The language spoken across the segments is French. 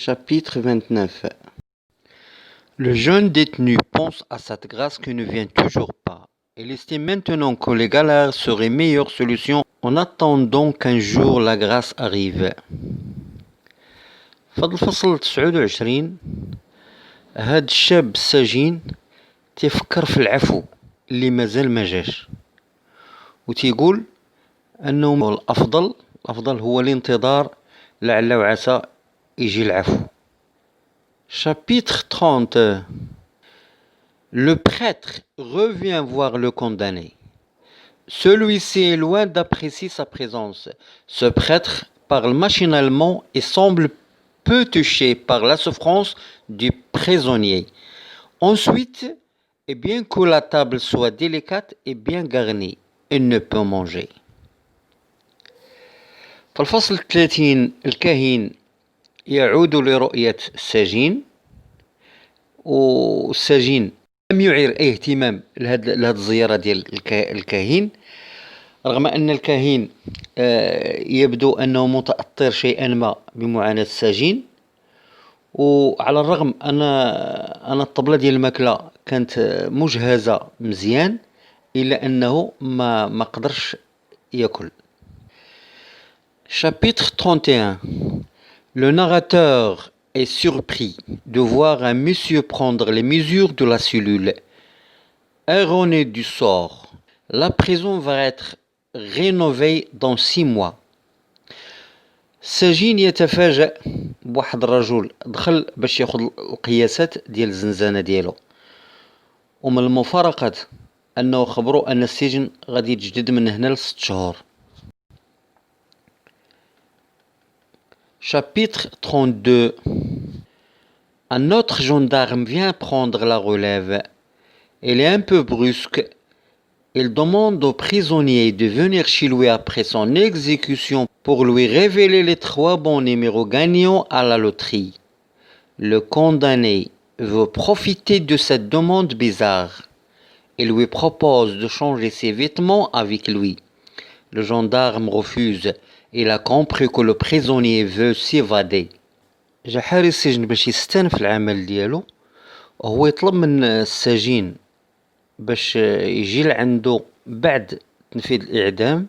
Chapitre 29. Le jeune détenu pense à cette grâce qui ne vient toujours pas. Il estime maintenant que les galères seraient meilleure solution en attendant qu'un jour la grâce arrive. في هذا الفصل 29 هاد الشاب السجين تيفكر في العفو اللي مازال ما جاش وتيقول انه الافضل هو الانتظار لعل وعسى يجي العفو. Chapitre 30. Le prêtre revient voir le condamné. Celui-ci est loin d'apprécier sa présence. Ce prêtre parle machinalement et semble peu touché par la souffrance du prisonnier. Ensuite, et bien que la table soit délicate et bien garnie, il ne peut manger. في الفصل 30 الكاهن يعود لرؤية السجين والسجين لم يعير أي اهتمام لهاد الزيارة ديال الكاهن رغم أن الكاهن يبدو أنه متأثر شيئا ما بمعاناة السجين. وعلى الرغم أن الطبلة ديال الماكلة كانت مجهزة مزيان إلا أنه ما قدرش يأكل. Chapitre 31. Le narrateur est surpris de voir un monsieur prendre les mesures de la cellule. Erroné du sort, la prison va être rénovée dans 6 mois. السجين يتفاجأ بواحد الرجل دخل باش ياخذ القياسات ديال الزنزانة ديالو ومن المفارقة أنه خبروا أن السجن غادي يتجدد من هنا ل6 شهور. Chapitre 32. Un autre gendarme vient prendre la relève. Il est un peu brusque. Il demande au prisonnier de venir chez lui après son exécution pour lui révéler les 3 bons numéros gagnants à la loterie. Le condamné veut profiter de cette demande bizarre. Il lui propose de changer ses vêtements avec lui. Le gendarme refuse. Il a compris que le prisonnier veut s'évader. جا حارس السجن باش يستأنف العمل ديالو وهو يطلب من السجين باش يجي لعنده بعد تنفيذ الإعدام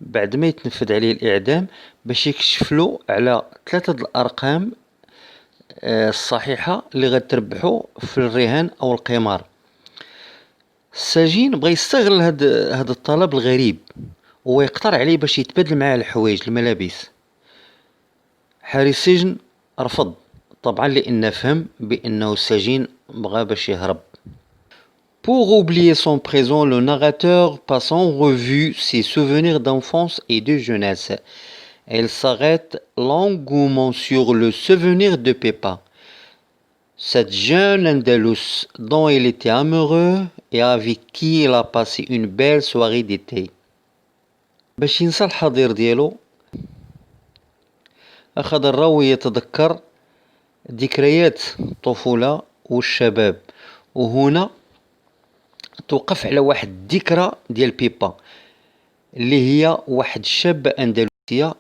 بعد ما يتنفذ عليه الإعدام باش يكشف له على 3 الأرقام الصحيحة اللي غتربحو في الرهان أو القمار. السجين بغى يستغل هاد الطلب الغريب ويقترح عليه باش يتبادل معاه الحوايج الملابس. حارس السجن رفض طبعا لأنه فهم بأنه السجين بغى باش يهرب. Pour oublier son présent, le narrateur passe en revue ses souvenirs d'enfance et de jeunesse. Elle s'arrête longuement sur le souvenir de Peppa, cette jeune Andalouse dont il était amoureux et avec qui il a passé une belle soirée d'été. باش ينسى الحاضر ديالو أخذ الراوي يتذكر ذكريات الطفولة والشباب وهنا توقف على واحد الذكرى ديال بيبا اللي هي واحد الشابة أندلسية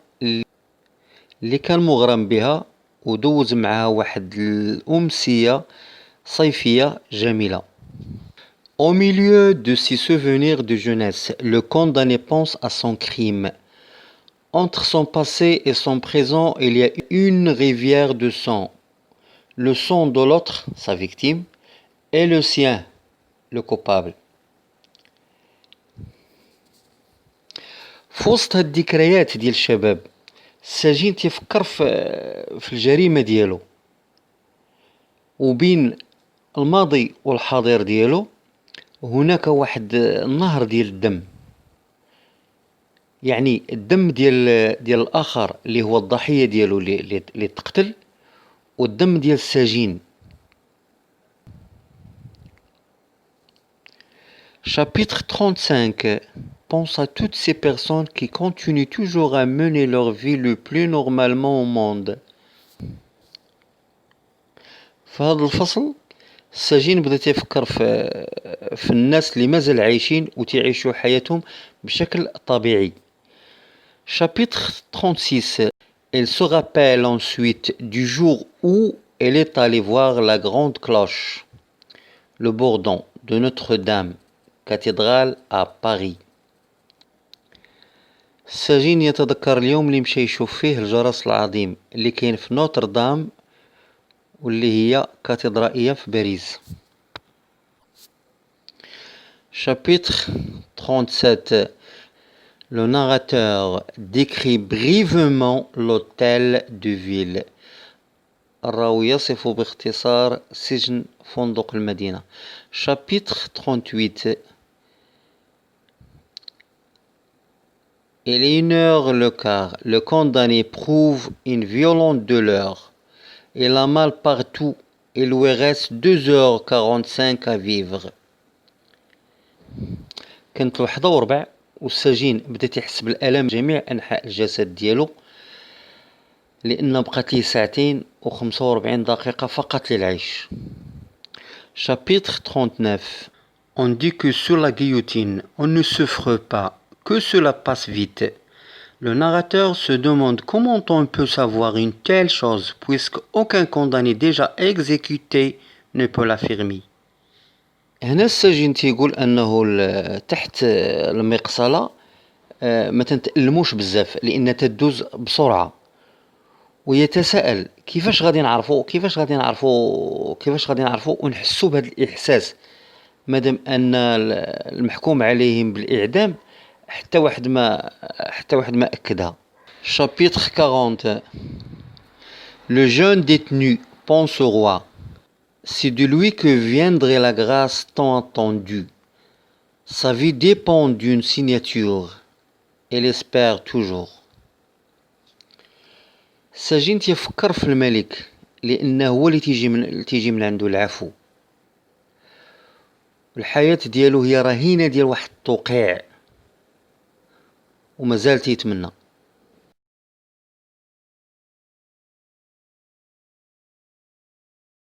اللي كان مغرم بها ودوز معها واحد الأمسية صيفية جميلة. Au milieu de ses souvenirs de jeunesse, le condamné pense à son crime. Entre son passé et son présent, il y a une rivière de sang. Le sang de l'autre, sa victime, et le sien, le coupable. في وسط هاد الذكريات ديال الشباب السجين تيفكر في الجريمة ديالو وبين الماضي والحاضر ديالو هناك واحد النهر ديال الدم، يعني الدم ديال الآخر اللي هو الضحية ديالو اللي تقتل والدم ديال السجين. Chapitre 35. Pense à toutes ces personnes qui continuent toujours à mener leur vie le plus normalement au monde. في هذا الفصل السجين بدا تيفكر في الناس اللي مازال عايشين وتعيشوا حياتهم بشكل طبيعي. Chapitre 36. Elle se rappelle ensuite du jour où elle est allée voir la grande cloche, le bourdon de Notre-Dame, cathédrale à Paris. السجين يتذكر اليوم اللي مشى يشوف فيه الجرس العظيم اللي كاين في نوتردام واللي هي كاتدرائية في باريس. Chapitre 37. Le narrateur décrit brièvement l'hôtel de ville. الراوي يصف باختصار سجن فندق المدينة. Chapitre 38. Il est 1h15. Le condamné prouve une violente douleur. Il a mal partout. Il lui reste 2h45 à vivre. كانت 1:15 والسجين بدا تيحس بالالم جميع انحاء الجسد ديالو لان بقات ليه 2:45 دقيقه فقط للعيش. Chapitre 39. On dit que sur la guillotine on ne souffre pas, que cela passe vite. Le narrateur se demande comment on peut savoir une telle chose puisque aucun condamné déjà exécuté ne peut l'affirmer. هنا السجين تيقول انه تحت المقصله ما تنتألموش بزاف لان تدوز بسرعه ويتساءل كيفاش غادي نعرفوا ونحسوا بهذا الاحساس مادام ان المحكوم عليهم بالاعدام حتى واحد ما اكدها. Chapitre 40. Le jeune détenu pense au roi. C'est de lui que viendrait la grâce tant attendue. Sa vie dépend d'une signature. Elle espère toujours. السجين تيفكر في الملك لأنه هو اللي تيجي من عنده العفو. الحياة ديالو هي رهينة ديال واحد التوقيع ومازال تيتمنى.